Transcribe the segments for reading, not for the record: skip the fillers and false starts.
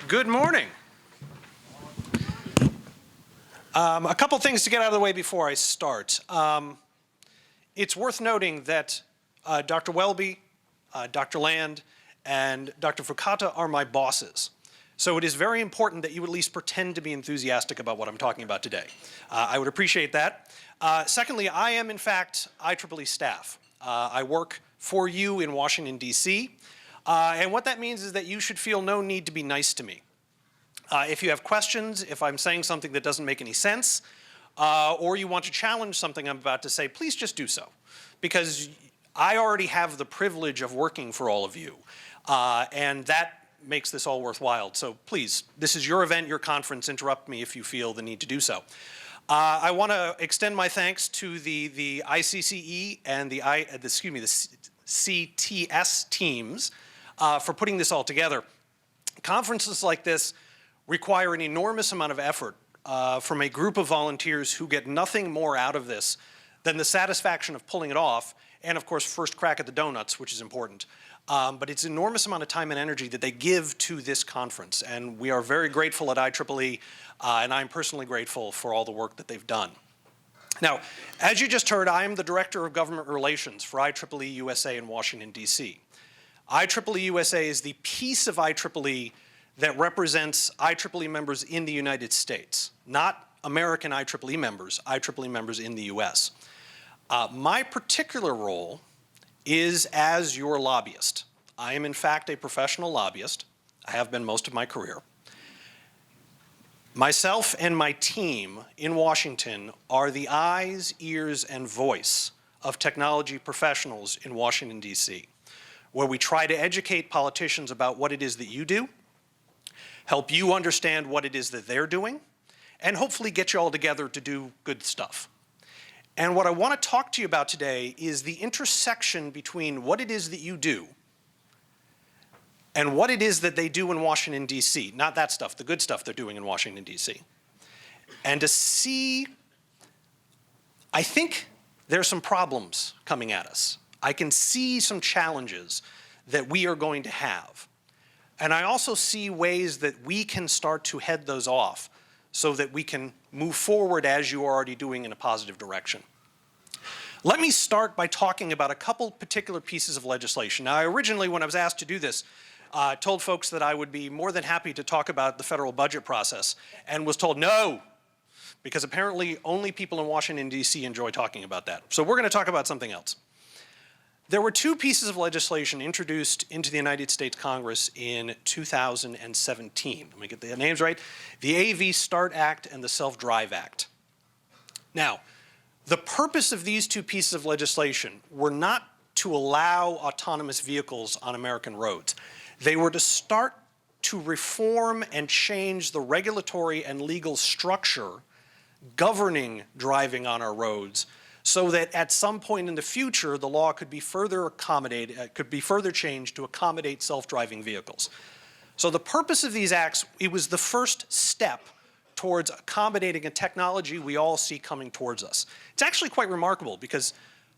Good morning. A couple things to get out of the way before I start. It's worth noting that Dr. Welby, Dr. Land, and Dr. Fukata are my bosses. So it is very important that you at least pretend to be enthusiastic about what I'm talking about today. I would appreciate that. Secondly, I am in fact IEEE staff. I work for you in Washington, D.C. And what that means is that you should feel no need to be nice to me. If you have questions, if I'm saying something that doesn't make any sense, or you want to challenge something I'm about to say, please just do so. Because I already have the privilege of working for all of you. And that makes this all worthwhile. So please, this is your event, your conference. Interrupt me if you feel the need to do so. I want to extend my thanks to the ICCE and the CTS teams for putting this all together. Conferences like this require an enormous amount of effort from a group of volunteers who get nothing more out of this than the satisfaction of pulling it off, and of course first crack at the donuts, which is important. But it's an enormous amount of time and energy that they give to this conference, and we are very grateful at IEEE, and I'm personally grateful for all the work that they've done. Now, as you just heard, I am the Director of Government Relations for IEEE USA in Washington, D.C. IEEE USA is the piece of IEEE that represents IEEE members in the United States, not American IEEE members in the US. My particular role is as your lobbyist. I am in fact a professional lobbyist. I have been most of my career. Myself and my team in Washington are the eyes, ears, and voice of technology professionals in Washington, D.C., where we try to educate politicians about what it is that you do, help you understand what it is that they're doing, and hopefully get you all together to do good stuff. And what I want to talk to you about today is the intersection between what it is that you do and what it is that they do in Washington, D.C. Not that stuff, the good stuff they're doing in Washington, D.C. And to see, I think there's some problems coming at us. I can see some challenges that we are going to have. And I also see ways that we can start to head those off so that we can move forward as you are already doing in a positive direction. Let me start by talking about a couple particular pieces of legislation. Now, I originally, when I was asked to do this, told folks that I would be more than happy to talk about the federal budget process, and was told no, because apparently only people in Washington, D.C. enjoy talking about that. So we're going to talk about something else. There were two pieces of legislation introduced into the United States Congress in 2017. Let me get the names right. The AV Start Act and the SelfDrive Act. Now, the purpose of these two pieces of legislation were not to allow autonomous vehicles on American roads. They were to start to reform and change the regulatory and legal structure governing driving on our roads, so that at some point in the future, the law could be further changed to accommodate self-driving vehicles. So the purpose of these acts, it was the first step towards accommodating a technology we all see coming towards us. It's actually quite remarkable because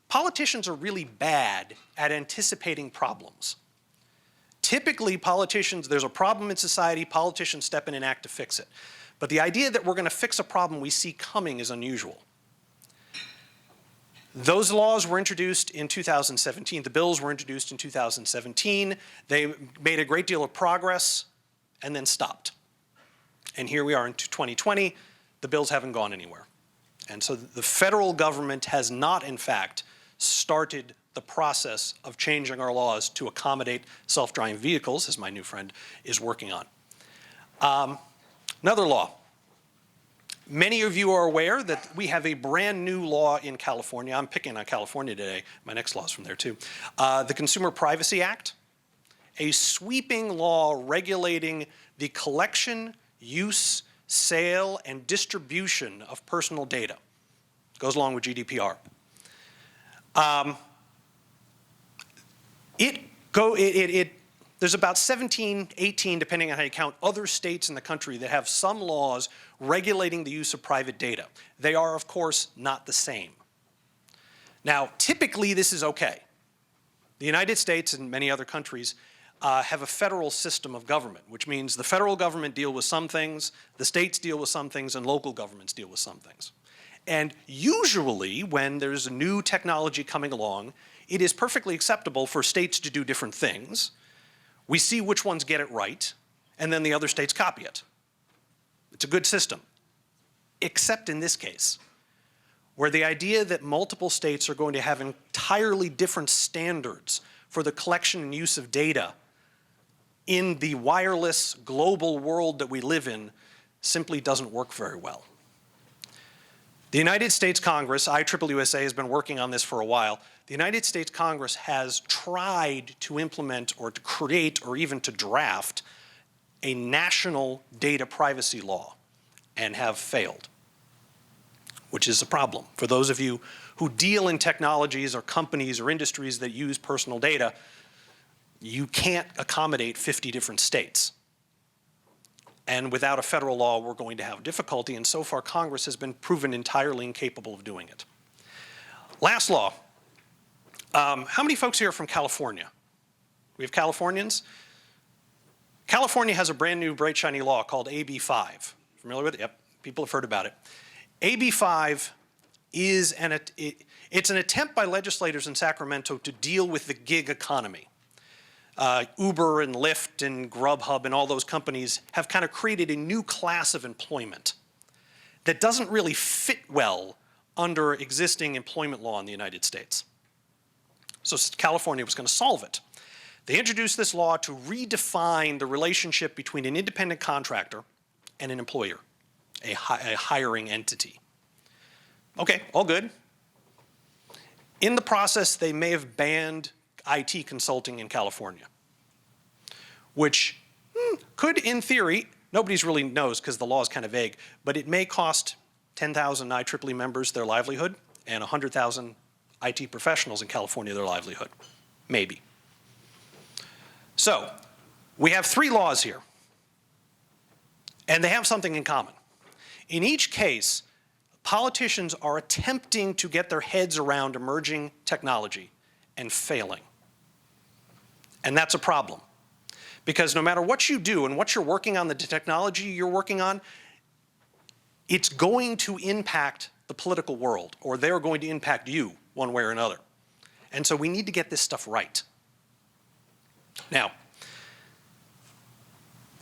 politicians are really bad at anticipating problems. Typically, politicians, there's a problem in society, politicians step in and act to fix it. But the idea that we're going to fix a problem we see coming is unusual. Those laws were introduced in 2017. The bills were introduced in 2017. They made a great deal of progress and then stopped. And here we are in 2020. The bills haven't gone anywhere. And so the federal government has not, in fact, started the process of changing our laws to accommodate self-driving vehicles, as my new friend is working on. Another law. Many of you are aware that we have a brand new law in California. I'm picking on California today. My next law is from there too. The Consumer Privacy Act, a sweeping law regulating the collection, use, sale, and distribution of personal data. Goes along with GDPR. There's about 17, 18, depending on how you count, other states in the country that have some laws regulating the use of private data. They are, of course, not the same. Now, typically this is okay. The United States and many other countries have a federal system of government, which means the federal government deal with some things, the states deal with some things, and local governments deal with some things. And usually, when there's a new technology coming along, it is perfectly acceptable for states to do different things. We see which ones get it right, and then the other states copy it. It's a good system, except in this case, where the idea that multiple states are going to have entirely different standards for the collection and use of data in the wireless global world that we live in simply doesn't work very well. The United States Congress, IEEE has been working on this for a while. The United States Congress has tried to implement or to create or even to draft a national data privacy law and have failed, which is a problem. For those of you who deal in technologies or companies or industries that use personal data, you can't accommodate 50 different states. And without a federal law, we're going to have difficulty, and so far Congress has been proven entirely incapable of doing it. Last law. How many folks here are from California? We have Californians? California has a brand new, bright, shiny law called AB 5. Familiar with it? Yep, people have heard about it. AB 5 is it's an attempt by legislators in Sacramento to deal with the gig economy. Uber and Lyft and Grubhub and all those companies have kind of created a new class of employment that doesn't really fit well under existing employment law in the United States. So California was going to solve it. They introduced this law to redefine the relationship between an independent contractor and an employer, a hiring entity. Okay, all good. In the process, they may have banned IT consulting in California, which could, in theory, nobody's really knows because the law is kind of vague, but it may cost 10,000 IEEE members their livelihood and 100,000 IT professionals in California their livelihood. Maybe. So, we have 3 laws here, and they have something in common. In each case, politicians are attempting to get their heads around emerging technology and failing. And that's a problem. Because no matter what you do and what you're working on, the technology you're working on, it's going to impact the political world, or they're going to impact you one way or another. And so we need to get this stuff right. Now,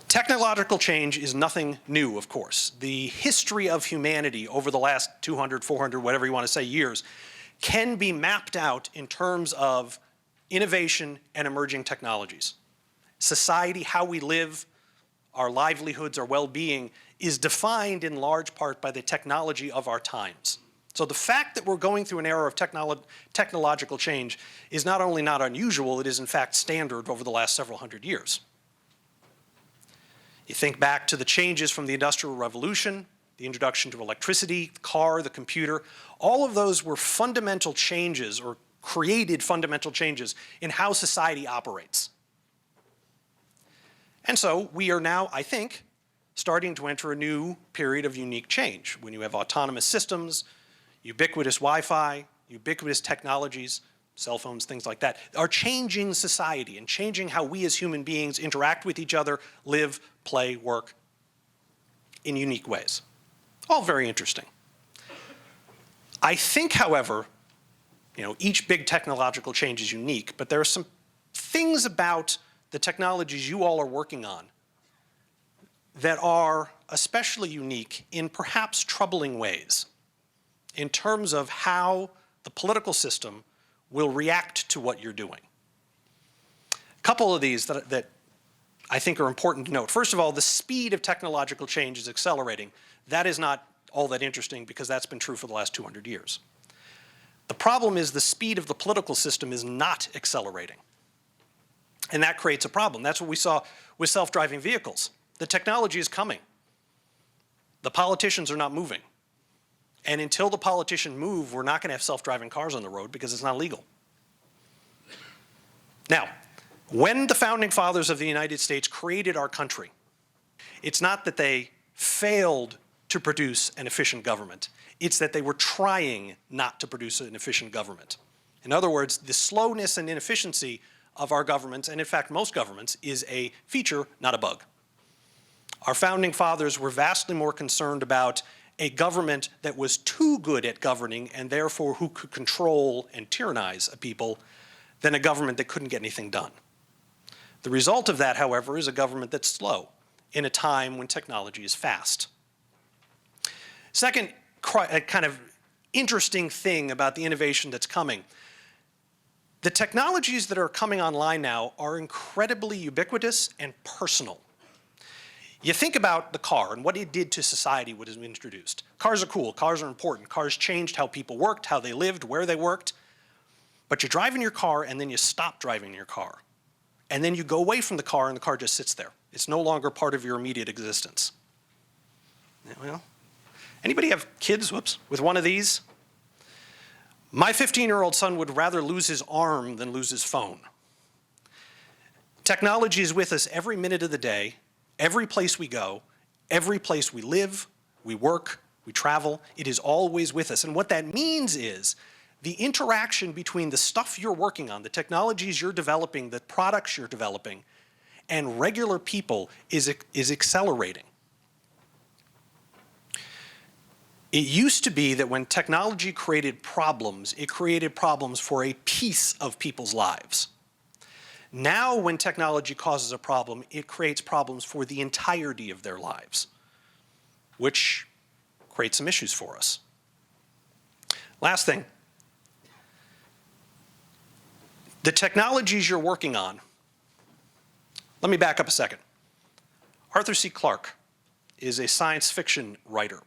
technological change is nothing new, of course. The history of humanity over the last 200, 400, whatever you want to say, years, can be mapped out in terms of innovation and emerging technologies. Society, how we live, our livelihoods, our well-being, is defined in large part by the technology of our times. So the fact that we're going through an era of technological change is not only not unusual, it is in fact standard over the last several hundred years. You think back to the changes from the Industrial Revolution, the introduction to electricity, the car, the computer. All of those were fundamental changes, or created fundamental changes in how society operates. And so we are now, I think, starting to enter a new period of unique change when you have autonomous systems, ubiquitous Wi-Fi, ubiquitous technologies, cell phones, things like that, are changing society and changing how we as human beings interact with each other, live, play, work in unique ways. All very interesting. I think, however, each big technological change is unique, but there are some things about the technologies you all are working on that are especially unique in perhaps troubling ways in terms of how the political system will react to what you're doing. A couple of these that I think are important to note. First of all, the speed of technological change is accelerating. That is not all that interesting because that's been true for the last 200 years. The problem is the speed of the political system is not accelerating. And that creates a problem. That's what we saw with self-driving vehicles. The technology is coming. The politicians are not moving. And until the politicians move, we're not going to have self-driving cars on the road because it's not legal. Now, when the founding fathers of the United States created our country, it's not that they failed to produce an efficient government. It's that they were trying not to produce an efficient government. In other words, the slowness and inefficiency of our governments, and in fact most governments, is a feature, not a bug. Our founding fathers were vastly more concerned about a government that was too good at governing and therefore who could control and tyrannize a people than a government that couldn't get anything done. The result of that, however, is a government that's slow in a time when technology is fast. Second kind of interesting thing about the innovation that's coming, the technologies that are coming online now are incredibly ubiquitous and personal. You think about the car and what it did to society when it was introduced. Cars are cool, cars are important, cars changed how people worked, how they lived, where they worked. But you drive in your car and then you stop driving your car. And then you go away from the car and the car just sits there. It's no longer part of your immediate existence. Well, anybody have kids, with one of these? My 15-year-old son would rather lose his arm than lose his phone. Technology is with us every minute of the day, every place we go, every place we live, we work, we travel. It is always with us. And what that means is the interaction between the stuff you're working on, the technologies you're developing, the products you're developing, and regular people is accelerating. It used to be that when technology created problems, it created problems for a piece of people's lives. Now, when technology causes a problem, it creates problems for the entirety of their lives, which creates some issues for us. Last thing, the technologies you're working on, let me back up a second. Arthur C. Clarke is a science fiction writer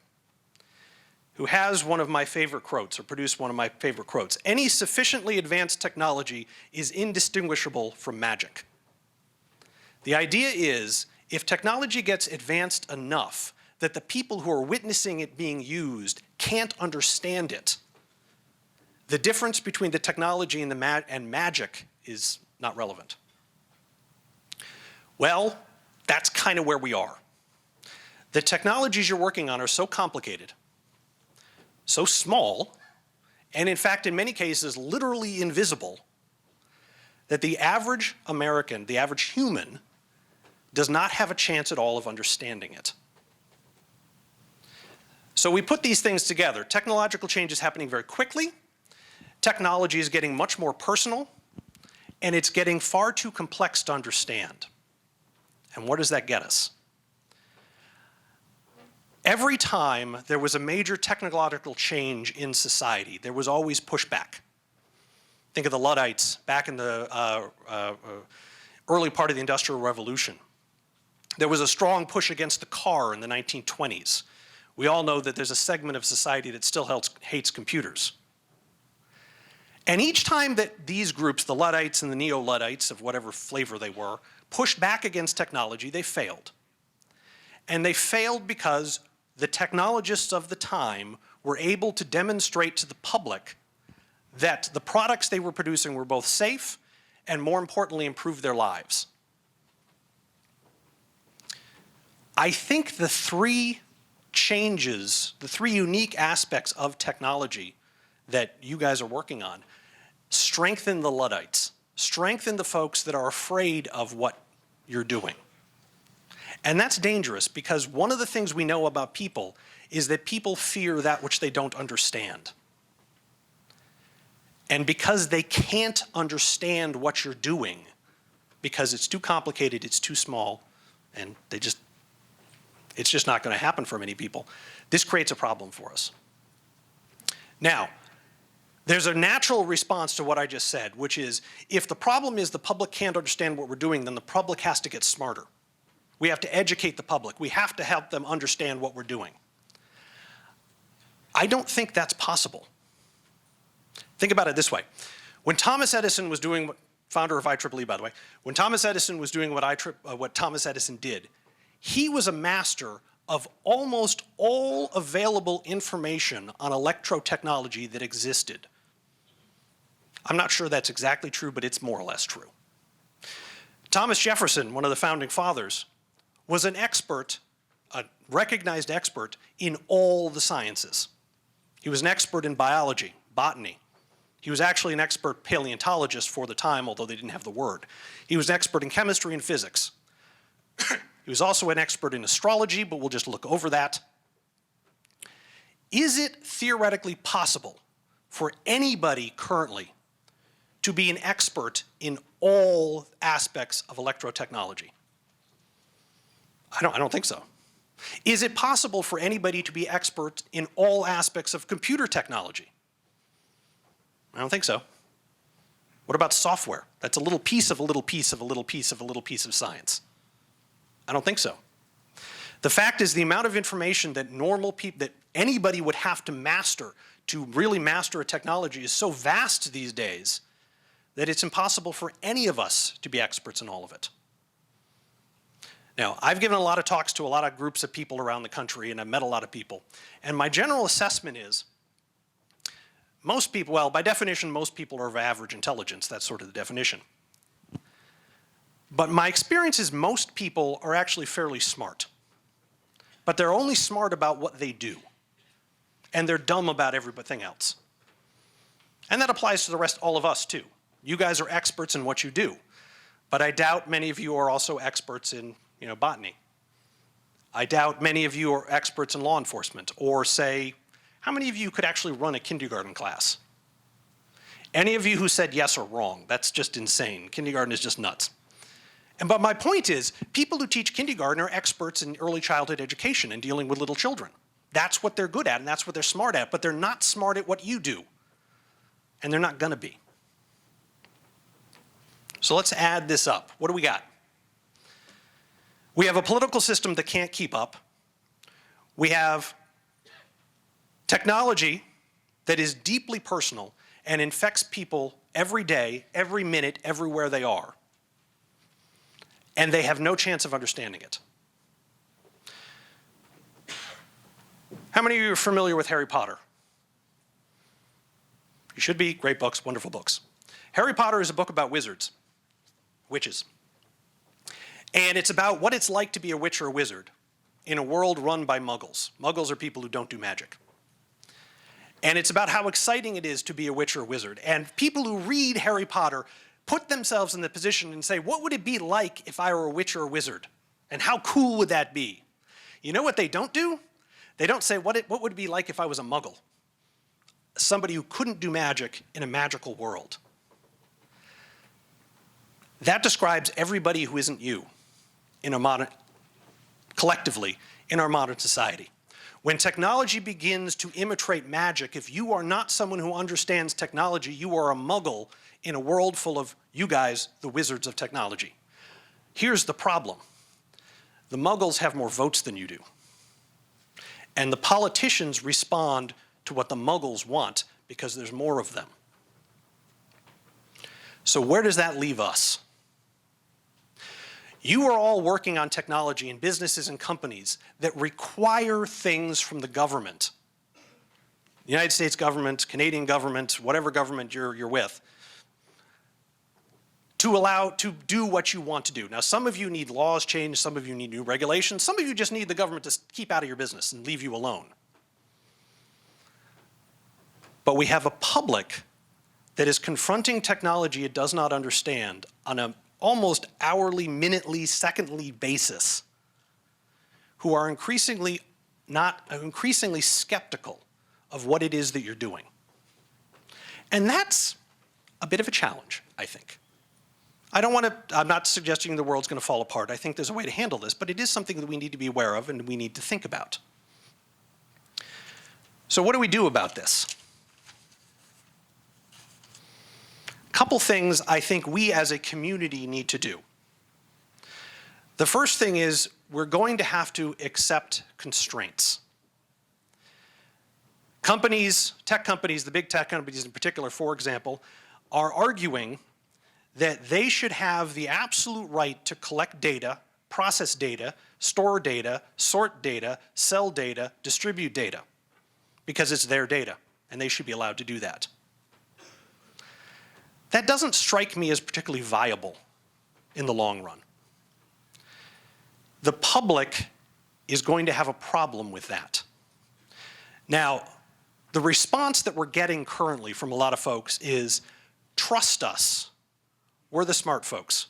who has one of my favorite quotes, or produced one of my favorite quotes. Any sufficiently advanced technology is indistinguishable from magic. The idea is, if technology gets advanced enough that the people who are witnessing it being used can't understand it, the difference between the technology and magic is not relevant. Well, that's kind of where we are. The technologies you're working on are so complicated, so small, and in fact, in many cases, literally invisible, that the average American, the average human, does not have a chance at all of understanding it. So we put these things together. Technological change is happening very quickly. Technology is getting much more personal, and it's getting far too complex to understand. And what does that get us? Every time there was a major technological change in society, there was always pushback. Think of the Luddites back in the early part of the Industrial Revolution. There was a strong push against the car in the 1920s. We all know that there's a segment of society that still hates computers. And each time that these groups, the Luddites and the Neo-Luddites of whatever flavor they were, pushed back against technology, they failed. And they failed because the technologists of the time were able to demonstrate to the public that the products they were producing were both safe and, more importantly, improved their lives. I think the three changes, the three unique aspects of technology that you guys are working on, strengthen the Luddites, strengthen the folks that are afraid of what you're doing. And that's dangerous because one of the things we know about people is that people fear that which they don't understand. And because they can't understand what you're doing, because it's too complicated, it's too small, and it's just not going to happen for many people, this creates a problem for us. Now, there's a natural response to what I just said, which is if the problem is the public can't understand what we're doing, then the public has to get smarter. We have to educate the public. We have to help them understand what we're doing. I don't think that's possible. Think about it this way. When Thomas Edison was doing, founder of IEEE, by the way, when Thomas Edison was doing what Thomas Edison did, he was a master of almost all available information on electrotechnology that existed. I'm not sure that's exactly true, but it's more or less true. Thomas Jefferson, one of the founding fathers, was an expert, a recognized expert in all the sciences. He was an expert in biology, botany, He was actually an expert paleontologist for the time, although they didn't have the word. He was an expert in chemistry and physics. He was also an expert in astrology, but we'll just look over that. Is it theoretically possible for anybody currently to be an expert in all aspects of electrotechnology? I don't think so. Is it possible for anybody to be expert in all aspects of computer technology? I don't think so. What about software? That's a little piece of a little piece of a little piece of a little piece of science. I don't think so. The fact is the amount of information that normal people, that anybody would have to master to really master a technology is so vast these days that it's impossible for any of us to be experts in all of it. Now, I've given a lot of talks to a lot of groups of people around the country, and I've met a lot of people. And my general assessment is most people, well, by definition, most people are of average intelligence. That's sort of the definition. But my experience is most people are actually fairly smart. But they're only smart about what they do. And they're dumb about everything else. And that applies to the rest, all of us too. You guys are experts in what you do. But I doubt many of you are also experts in, botany. I doubt many of you are experts in law enforcement, or say, how many of you could actually run a kindergarten class? Any of you who said yes are wrong. That's just insane. Kindergarten is just nuts. But my point is, people who teach kindergarten are experts in early childhood education and dealing with little children. That's what they're good at, and that's what they're smart at, but they're not smart at what you do. And they're not gonna be. So let's add this up. What do we got? We have a political system that can't keep up. We have technology that is deeply personal and infects people every day, every minute, everywhere they are. And they have no chance of understanding it. How many of you are familiar with Harry Potter? You should be. Great books, wonderful books. Harry Potter is a book about wizards, witches. And it's about what it's like to be a witch or a wizard in a world run by muggles. Muggles are people who don't do magic. And it's about how exciting it is to be a witch or a wizard. And people who read Harry Potter put themselves in the position and say, what would it be like if I were a witch or a wizard? And how cool would that be? You know what they don't do? They don't say, what would it be like if I was a muggle? Somebody who couldn't do magic in a magical world. That describes everybody who isn't you in a modern, collectively, in our modern society. When technology begins to imitate magic, if you are not someone who understands technology, you are a muggle in a world full of you guys, the wizards of technology. Here's the problem. The muggles have more votes than you do. And the politicians respond to what the muggles want because there's more of them. So where does that leave us? You are all working on technology in businesses and companies that require things from the government. The United States government, Canadian government, whatever government you're with, to do what you want to do. Now, some of you need laws changed, some of you need new regulations, some of you just need the government to keep out of your business and leave you alone. But we have a public that is confronting technology it does not understand on an almost hourly, minutely, secondly basis, who are increasingly skeptical of what it is that you're doing. And that's a bit of a challenge, I think. I'm not suggesting the world's going to fall apart. I think there's a way to handle this, but it is something that we need to be aware of and we need to think about. So what do we do about this? Couple things I think we as a community need to do. The first thing is we're going to have to accept constraints. Companies, tech companies, the big tech companies in particular, for example, are arguing that they should have the absolute right to collect data, process data, store data, sort data, sell data, distribute data, because it's their data, and they should be allowed to do that. That doesn't strike me as particularly viable in the long run. The public is going to have a problem with that. Now, The response that we're getting currently from a lot of folks is, trust us. We're the smart folks.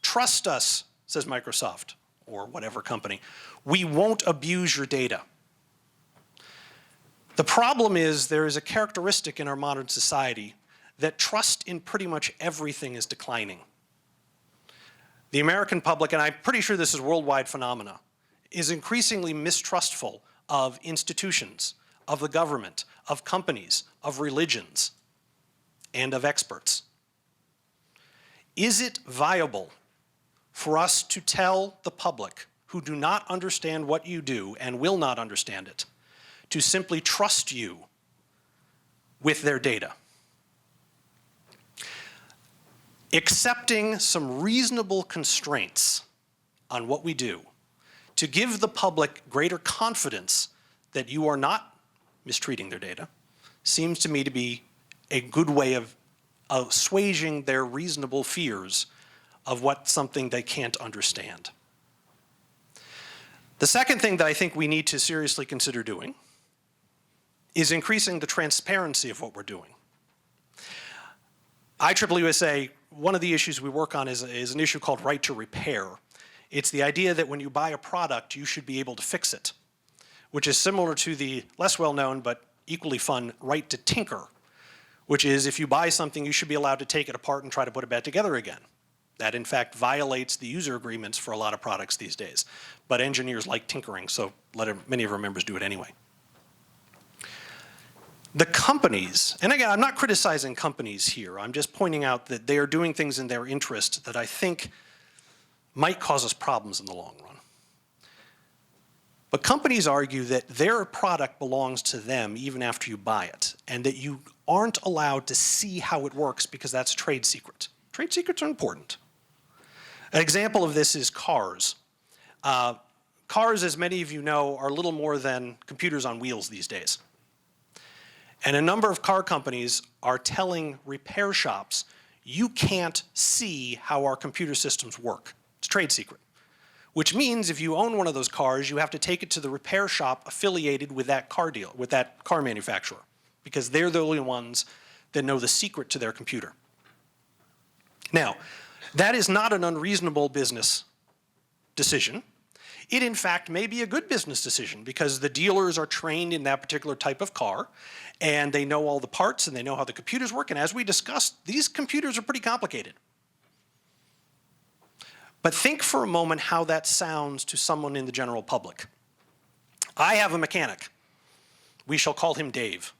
Trust us, says Microsoft, or whatever company. We won't abuse your data. The problem is there is a characteristic in our modern society that trust in pretty much everything is declining. The American public, and I'm pretty sure this is a worldwide phenomena, is increasingly mistrustful of institutions, of the government, of companies, of religions, and of experts. Is it viable for us to tell the public who do not understand what you do and will not understand it to simply trust you with their data? Accepting some reasonable constraints on what we do to give the public greater confidence that you are not mistreating their data seems to me to be a good way of assuaging their reasonable fears of what something they can't understand. The second thing that I think we need to seriously consider doing is increasing the transparency of what we're doing. IEEE USA, one of the issues we work on is an issue called right to repair. It's the idea that when you buy a product, you should be able to fix it, which is similar to the less well-known but equally fun right to tinker, which is if you buy something, you should be allowed to take it apart and try to put it back together again. That, in fact, violates the user agreements for a lot of products these days. But engineers like tinkering, so many of our members do it anyway. The companies, and again, I'm not criticizing companies here. I'm just pointing out that they are doing things in their interest that I think might cause us problems in the long run. But companies argue that their product belongs to them even after you buy it, and that you aren't allowed to see how it works because that's a trade secret. Trade secrets are important. An example of this is cars. Cars, as many of you know, are little more than computers on wheels these days. And a number of car companies are telling repair shops, you can't see how our computer systems work. It's a trade secret. Which means if you own one of those cars, you have to take it to the repair shop affiliated with that car manufacturer, because they're the only ones that know the secret to their computer. Now, that is not an unreasonable business decision. It, in fact, may be a good business decision because the dealers are trained in that particular type of car and they know all the parts and they know how the computers work. And as we discussed, these computers are pretty complicated. But think for a moment how that sounds to someone in the general public. I have a mechanic. We shall call him Dave.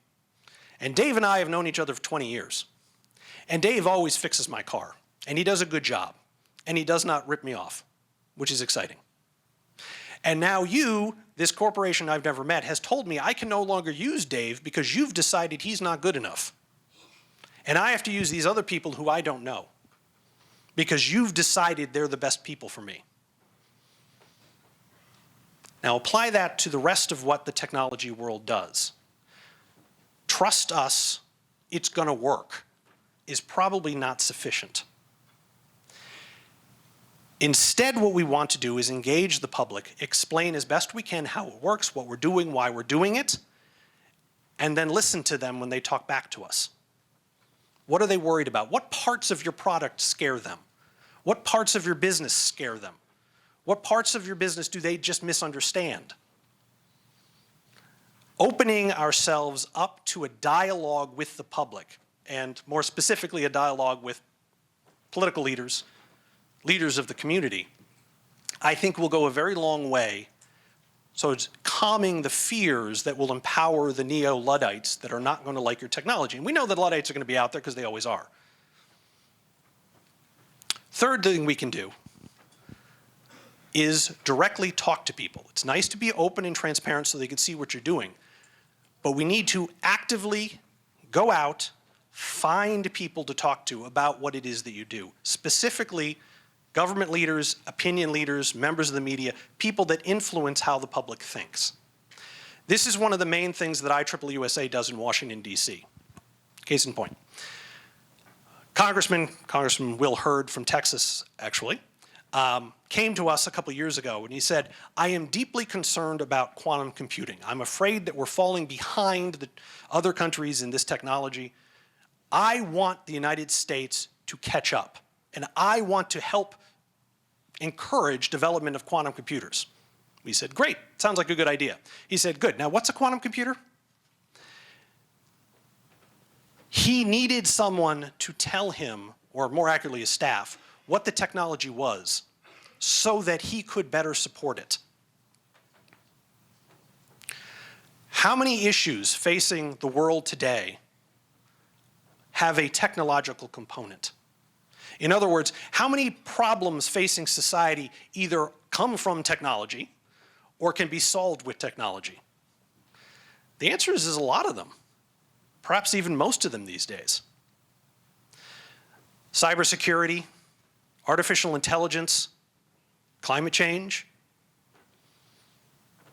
And Dave and I have known each other for 20 years. And Dave always fixes my car. And he does a good job. And he does not rip me off, which is exciting. And now you, this corporation I've never met, has told me I can no longer use Dave because you've decided he's not good enough. And I have to use these other people who I don't know because you've decided they're the best people for me. Now apply that to the rest of what the technology world does. Trust us, it's going to work, is probably not sufficient. Instead, what we want to do is engage the public, explain as best we can how it works, what we're doing, why we're doing it, and then listen to them when they talk back to us. What are they worried about? What parts of your product scare them? What parts of your business scare them? What parts of your business do they just misunderstand? Opening ourselves up to a dialogue with the public, and more specifically a dialogue with political leaders, leaders of the community, I think will go a very long way towards calming the fears that will empower the neo-Luddites that are not going to like your technology. And we know that Luddites are going to be out there because they always are. Third thing we can do is directly talk to people. It's nice to be open and transparent so they can see what you're doing, but we need to actively go out, find people to talk to about what it is that you do, specifically government leaders, opinion leaders, members of the media, people that influence how the public thinks. This is one of the main things that IEEE USA does in Washington, D.C. Case in point. Congressman Will Hurd from Texas, actually, came to us a couple years ago and he said, I am deeply concerned about quantum computing. I'm afraid that we're falling behind the other countries in this technology. I want the United States to catch up, and I want to help encourage development of quantum computers. We said, great, sounds like a good idea. He said, good, now what's a quantum computer? He needed someone to tell him, or more accurately his staff, what the technology was so that he could better support it. How many issues facing the world today have a technological component? In other words, how many problems facing society either come from technology or can be solved with technology? The answer is a lot of them, perhaps even most of them these days. Cybersecurity, artificial intelligence, climate change,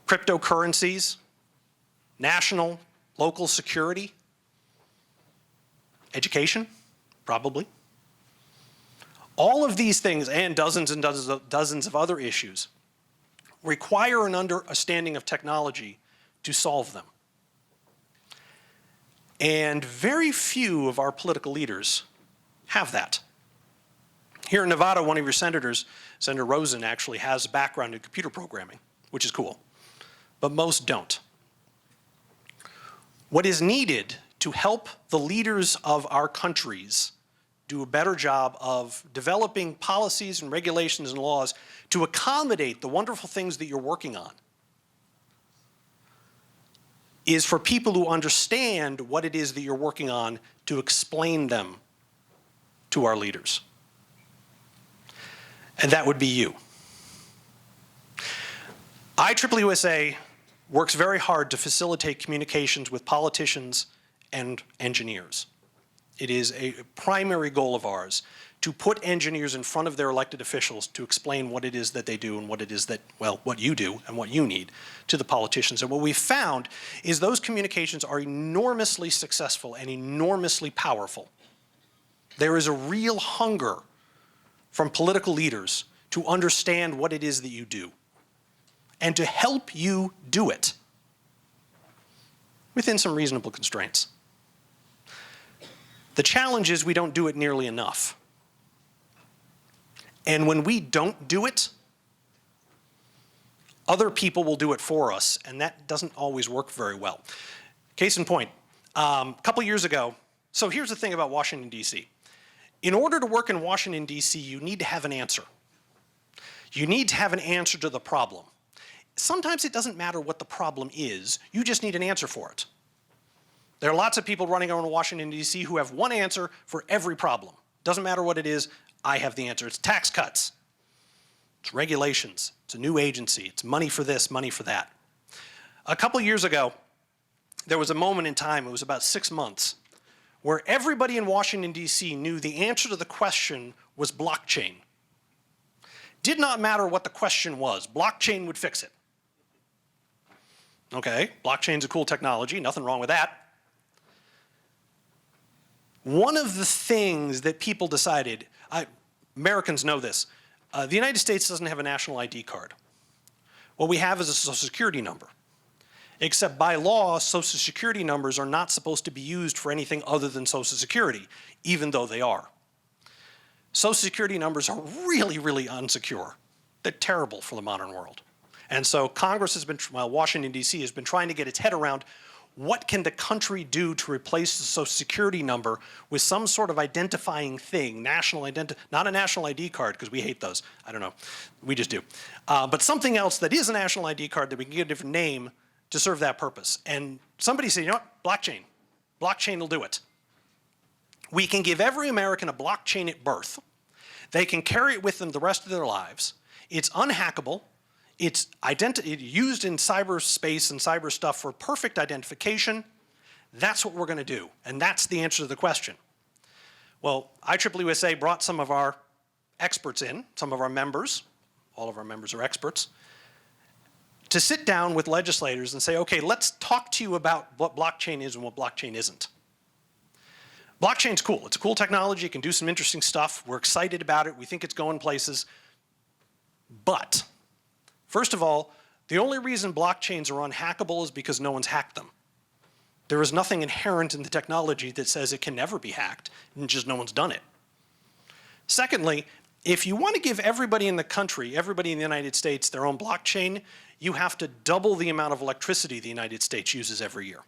cryptocurrencies, national, local security, education, probably. All of these things, and dozens of other issues, require an understanding of technology to solve them. And very few of our political leaders have that. Here in Nevada, one of your senators, Senator Rosen, actually has a background in computer programming, which is cool, but most don't. What is needed to help the leaders of our countries do a better job of developing policies and regulations and laws to accommodate the wonderful things that you're working on is for people who understand what it is that you're working on to explain them to our leaders. And that would be you. IEEE USA works very hard to facilitate communications with politicians and engineers. It is a primary goal of ours to put engineers in front of their elected officials to explain what it is that they do and what it is that, well, what you do and what you need to the politicians. And what we've found is those communications are enormously successful and enormously powerful. There is a real hunger from political leaders to understand what it is that you do and to help you do it within some reasonable constraints. The challenge is we don't do it nearly enough. And when we don't do it, other people will do it for us, and that doesn't always work very well. Case in point, a couple years ago, so here's the thing about Washington, D.C. In order to work in Washington, D.C., you need to have an answer. You need to have an answer to the problem. Sometimes it doesn't matter what the problem is, you just need an answer for it. There are lots of people running around Washington, D.C. who have one answer for every problem. Doesn't matter what it is, I have the answer. It's tax cuts, it's regulations, it's a new agency, it's money for this, money for that. A couple years ago, there was a moment in time, it was about 6 months, where everybody in Washington, D.C. knew the answer to the question was blockchain. Did not matter what the question was, blockchain would fix it. Okay, blockchain's a cool technology, nothing wrong with that. One of the things that people decided, Americans know this, the United States doesn't have a national ID card. What we have is a social security number. Except by law, social security numbers are not supposed to be used for anything other than social security, even though they are. Social security numbers are really, really unsecure. They're terrible for the modern world. And so Congress has been, well, Washington, D.C. has been trying to get its head around what can the country do to replace the social security number with some sort of identifying thing, not a national ID card, because we hate those. I don't know, we just do. But something else that is a national ID card that we can get a different name to serve that purpose. And somebody said, you know what, blockchain. Blockchain will do it. We can give every American a blockchain at birth. They can carry it with them the rest of their lives. It's unhackable. It's used in cyberspace and cyber stuff for perfect identification. That's what we're going to do, and that's the answer to the question. Well, IEEE USA brought some of our experts in, some of our members, all of our members are experts, to sit down with legislators and say, okay, let's talk to you about what blockchain is and what blockchain isn't. Blockchain's cool. It's a cool technology. It can do some interesting stuff. We're excited about it. We think it's going places. But, first of all, the only reason blockchains are unhackable is because no one's hacked them. There is nothing inherent in the technology that says it can never be hacked, and just no one's done it. Secondly, if you want to give everybody in the country, everybody in the United States, their own blockchain, you have to double the amount of electricity the United States uses every year.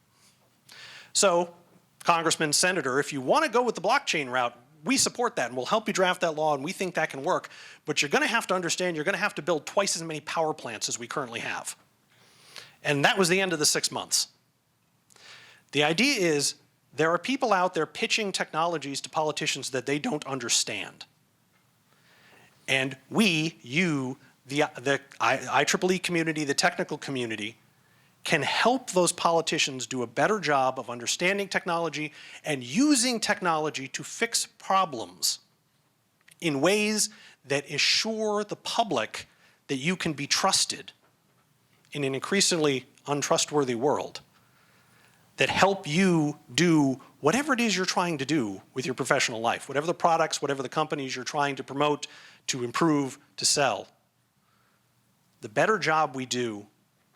So, Congressman, Senator, if you want to go with the blockchain route, we support that and we'll help you draft that law and we think that can work, but you're going to have to understand you're going to have to build twice as many power plants as we currently have. And that was the end of the 6 months. The idea is there are people out there pitching technologies to politicians that they don't understand. And we, you, the IEEE community, the technical community, can help those politicians do a better job of understanding technology and using technology to fix problems in ways that assure the public that you can be trusted in an increasingly untrustworthy world, that help you do whatever it is you're trying to do with your professional life, whatever the products, whatever the companies you're trying to promote, to improve, to sell. The better job we do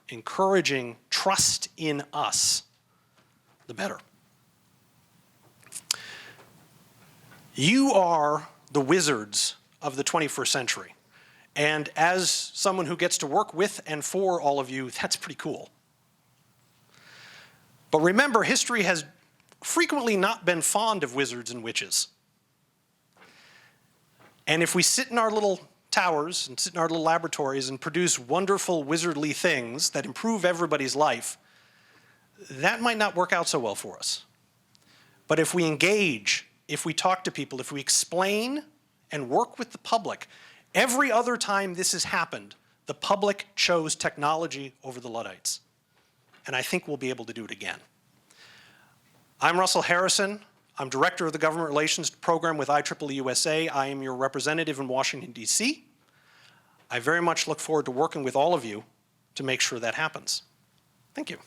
encouraging trust in us, the better. You are the wizards of the 21st century. And as someone who gets to work with and for all of you, that's pretty cool. But remember, history has frequently not been fond of wizards and witches. And if we sit in our little towers and sit in our little laboratories and produce wonderful wizardly things that improve everybody's life, that might not work out so well for us. But if we engage, if we talk to people, if we explain and work with the public, every other time this has happened, the public chose technology over the Luddites. And I think we'll be able to do it again. I'm Russell Harrison. I'm Director of the Government Relations Program with IEEE USA. I am your representative in Washington, D.C. I very much look forward to working with all of you to make sure that happens. Thank you.